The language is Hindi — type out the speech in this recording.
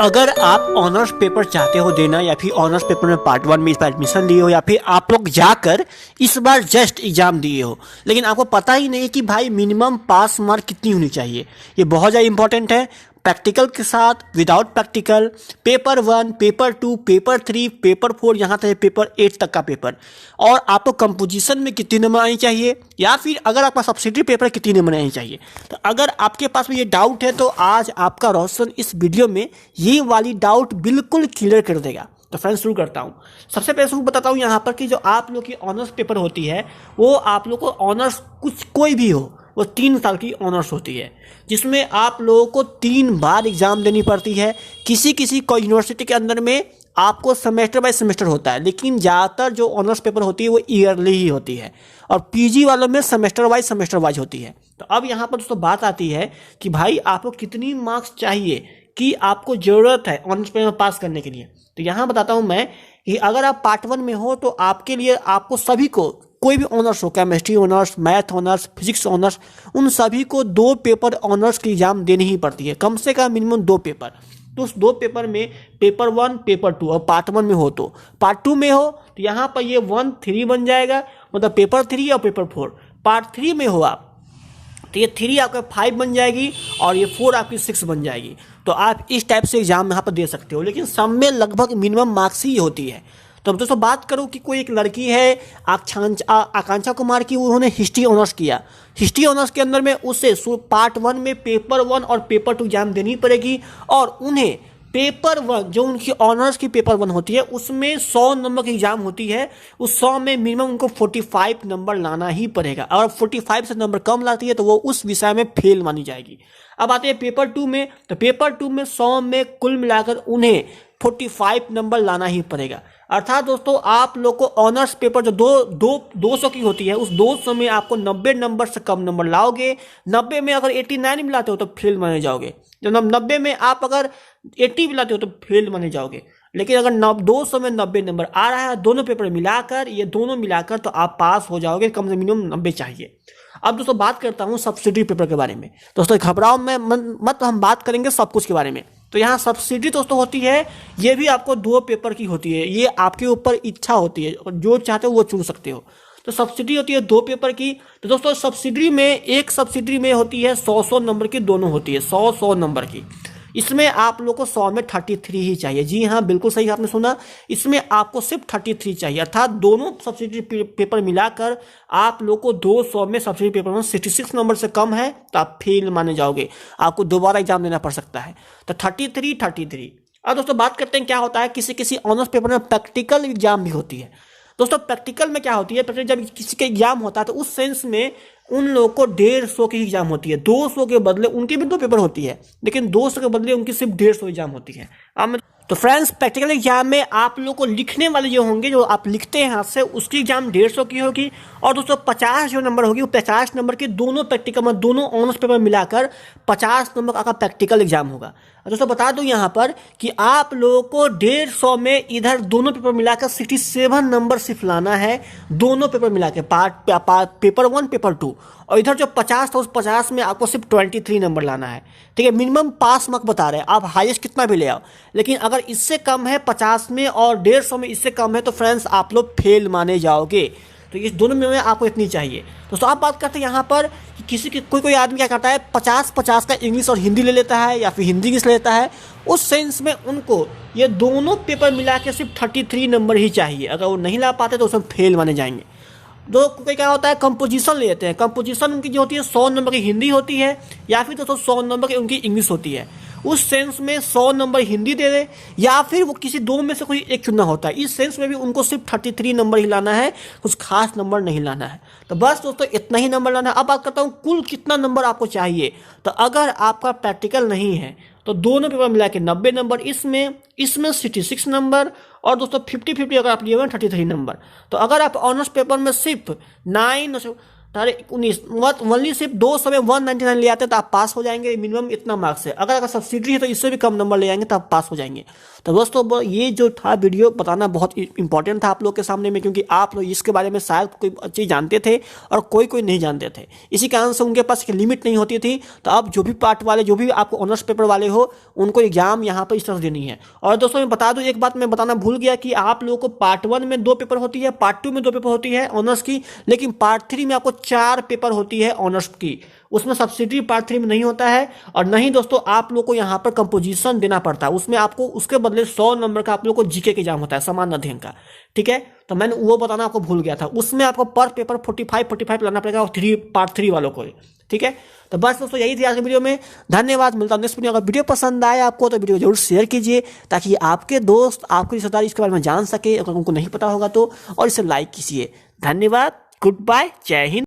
अगर आप ऑनर्स पेपर चाहते हो देना या फिर ऑनर्स पेपर में पार्ट 1 में इस बार एडमिशन लिए हो या फिर आप लोग जाकर इस बार जस्ट एग्जाम दिए हो लेकिन आपको पता ही नहीं कि भाई मिनिमम पास मार्क कितनी होनी चाहिए, ये बहुत ज़्यादा इंपॉर्टेंट है। प्रैक्टिकल के साथ without practical, paper 1, paper 2, paper 3, paper 4, यहाँ तक पेपर 8 तक का पेपर, और आपको कंपोजिशन में कितनी नंबर आनी चाहिए या फिर अगर आपका सब्सिडी पेपर कितनी नंबर आनी चाहिए। तो अगर आपके पास में ये डाउट है तो आज आपका रोशन इस वीडियो में ये वाली डाउट बिल्कुल क्लियर कर देगा। तो फ्रेंड्स शुरू करता हूँ। सबसे पहले शुरू बताता हूँ यहाँ पर कि जो आप लोग की ऑनर्स पेपर होती है वो आप लोग को ऑनर्स कुछ कोई भी हो वो 3 साल की ऑनर्स होती है, जिसमें आप लोगों को 3 बार एग्जाम देनी पड़ती है। किसी को यूनिवर्सिटी के अंदर में आपको सेमेस्टर बाय सेमेस्टर होता है, लेकिन ज़्यादातर जो ऑनर्स पेपर होती है वो ईयरली ही होती है और पीजी वालों में सेमेस्टर वाइज होती है। तो अब यहाँ पर दोस्तों बात आती है कि भाई आपको कितनी मार्क्स चाहिए कि आपको ज़रूरत है ऑनर्स पेपर पास करने के लिए। तो यहाँ बताता हूँ मैं कि अगर आप पार्ट 1 में हो तो आपके लिए आपको सभी को कोई भी ऑनर्स हो, chemistry honours, math honours, physics honours, उन सभी को 2 पेपर ऑनर्स की एग्जाम देनी ही पड़ती है, कम से कम मिनिमम 2 पेपर। तो उस 2 पेपर में पेपर 1, पेपर 2 और पार्ट 1 में हो तो पार्ट 2 में हो तो यहाँ पर ये 1, 3 बन जाएगा, मतलब पेपर 3 और पेपर 4। पार्ट 3 में हो आप तो ये 3 आपका 5 बन जाएगी और ये 4 आपकी 6 बन जाएगी। तो आप इस टाइप से एग्जाम यहाँ पर दे सकते हो, लेकिन सब में लगभग मिनिमम मार्क्स ही होती है। तो अब दोस्तों बात करूँ कि कोई एक लड़की है आकांक्षा कुमार की, उन्होंने हिस्ट्री ऑनर्स किया। हिस्ट्री ऑनर्स के अंदर में उसे पार्ट 1 में पेपर 1 और पेपर 2 एग्जाम देनी पड़ेगी और उन्हें पेपर 1 जो उनकी ऑनर्स की पेपर 1 होती है उसमें 100 नंबर की एग्जाम होती है। उस 100 में मिनिमम उनको 45 नंबर लाना ही पड़ेगा। अगर 45 से नंबर कम लाती है तो वो उस विषय में फेल मानी जाएगी। अब आते हैं पेपर 2 में, तो पेपर 2 में 100 में कुल मिलाकर उन्हें 45 नंबर लाना ही पड़ेगा। अर्थात दोस्तों आप लोग को ऑनर्स पेपर जो 200 की होती है उस 200 में आपको 90 नंबर से कम नंबर लाओगे। 90 में अगर 89 मिलाते हो तो फेल माने जाओगे। जब 90 में आप अगर 80 मिलाते हो तो फेल माने जाओगे। लेकिन अगर 200 में 90 नंबर आ रहा है दोनों पेपर मिलाकर, ये दोनों मिलाकर, तो आप पास हो जाओगे। कम से मिनिमम 90 चाहिए। अब दोस्तों बात करता हूँ सब्सिडी पेपर के बारे में। दोस्तों घबराओ मत, हम बात करेंगे सब कुछ के बारे में। तो यहाँ सब्सिडी दोस्तों होती है, ये भी आपको 2 पेपर की होती है। ये आपके ऊपर इच्छा होती है, जो चाहते हो वो चुन सकते हो। तो सब्सिडी होती है 2 पेपर की। तो दोस्तों सब्सिडी में एक सब्सिडी में होती है 100 नंबर की, दोनों होती है 100 नंबर की। इसमें आप लोग को 100 में 33 ही चाहिए। जी हाँ, बिल्कुल सही आपने सुना, इसमें आपको सिर्फ 33 चाहिए। अर्थात दोनों सब्सिडी पेपर मिलाकर आप लोग को 200 में सब्सिडी पेपर में 66 नंबर से कम है तो आप फेल माने जाओगे, आपको दोबारा एग्जाम देना पड़ सकता है। तो 33। अब दोस्तों बात करते हैं क्या होता है, किसी ऑनर्स पेपर में प्रैक्टिकल एग्जाम भी होती है। दोस्तों प्रैक्टिकल में क्या होती है, प्रैक्टिकल जब किसी का एग्जाम होता है तो उस सेंस में उन लोगों को 150 की एग्जाम होती है। 200 के बदले उनकी भी 2 पेपर होती है, लेकिन 200 के बदले उनकी सिर्फ 150 एग्जाम होती है। तो फ्रेंड्स प्रैक्टिकल एग्जाम में आप लोग को लिखने वाले जो होंगे, जो आप लिखते हैं हाथ से, उसकी एग्जाम 150 की होगी। और दोस्तों 50 जो नंबर होगी वो 50 नंबर की दोनों प्रैक्टिकल में, दोनों ऑनर्स पेपर मिलाकर 50 नंबर का प्रैक्टिकल एग्जाम होगा। दोस्तों बता दूं यहाँ पर कि आप लोगों को 150 में इधर दोनों पेपर मिलाकर 67 नंबर सिर्फ लाना है, दोनों पेपर मिलाकर पेपर 1 पेपर 2। और इधर जो 50 था उस 50 में आपको सिर्फ 23 नंबर लाना है। ठीक है, मिनिमम पास मार्क बता रहे हैं, आप हाईएस्ट कितना भी ले आओ। लेकिन अगर इससे कम है 50 में और 150 में इससे कम है तो फ्रेंड्स आप लोग फेल माने जाओगे। तो ये दोनों में आपको इतनी चाहिए। दोस्तों आप बात करते हैं यहाँ पर कि कोई आदमी क्या करता है, 50 का इंग्लिश और हिंदी ले लेता है या फिर हिंदी इंग्लिश ले लेता है। उस सेंस में उनको ये दोनों पेपर मिला के सिर्फ 33 नंबर ही चाहिए। अगर वो नहीं ला पाते तो उसमें फेल माने जाएंगे। कोई क्या होता है, कंपोजिशन ले लेते हैं। कंपोजिशन उनकी जो होती है 100 नंबर की हिंदी होती है या फिर दोस्तों 100 नंबर की उनकी इंग्लिश होती है। उस सेंस में 100 नंबर हिंदी दे दे या फिर वो किसी 2 में से कोई एक चुनना होता है। इस सेंस में भी उनको सिर्फ 33 नंबर ही लाना है, कुछ खास नंबर नहीं लाना है। तो बस दोस्तों इतना ही नंबर लाना है। अब बात करता हूँ कुल कितना नंबर आपको चाहिए। तो अगर आपका प्रैक्टिकल नहीं है तो दोनों पेपर मिला के 90 नंबर, इसमें 66 नंबर, और दोस्तों 50-50 अगर आप लिए हुए 33 नंबर। तो अगर आप ऑनर्स पेपर में सिर्फ 19 ओनली सिर्फ 200 में 199 ले आते तो आप पास हो जाएंगे, मिनिमम इतना मार्क्स है। अगर सब्सिडी है तो इससे भी कम नंबर ले आएंगे तो आप पास हो जाएंगे। तो दोस्तों ये जो था वीडियो बताना बहुत इंपॉर्टेंट था आप लोग के सामने में, क्योंकि आप लोग इसके बारे में शायद कोई चीज़ जानते थे और कोई नहीं जानते थे। इसी कारण से उनके पास एक लिमिट नहीं होती थी। तो अब जो भी पार्ट वाले, जो भी आपको ऑनर्स पेपर वाले हो, उनको एग्जाम यहाँ पर इस तरह देनी है। और दोस्तों मैं बता दूं, एक बात मैं बताना भूल गया कि आप लोगों को पार्ट 1 में 2 पेपर होती है, पार्ट 2 में 2 पेपर होती है ऑनर्स की, लेकिन पार्ट 3 में आपको 4 पेपर होती है ऑनर्स की। उसमें सब्सिडी पार्ट 3 में नहीं होता है। और नहीं दोस्तों, आप लोग को यहाँ पर कंपोजिशन देना पड़ता है, उसमें आपको उसके बदले 100 नंबर का आप लोग को जीके का एग्जाम होता है, सामान्य अध्ययन का। ठीक है, तो मैंने वो बताना आपको भूल गया था। उसमें आपको पर पेपर 45 लाना पड़ेगा, और पार्ट 3 वालों को। ठीक है, तो बस दोस्तों यही थी आज की वीडियो में। धन्यवाद, मिलता हूं नेक्स्ट वीडियो। अगर वीडियो पसंद आए आपको तो वीडियो जरूर शेयर कीजिए, ताकि आपके दोस्त, आपके रिश्तेदार इसके बारे में जान सके, अगर उनको नहीं पता होगा तो। और इसे लाइक कीजिए। धन्यवाद, गुड बाय, जय हिंद।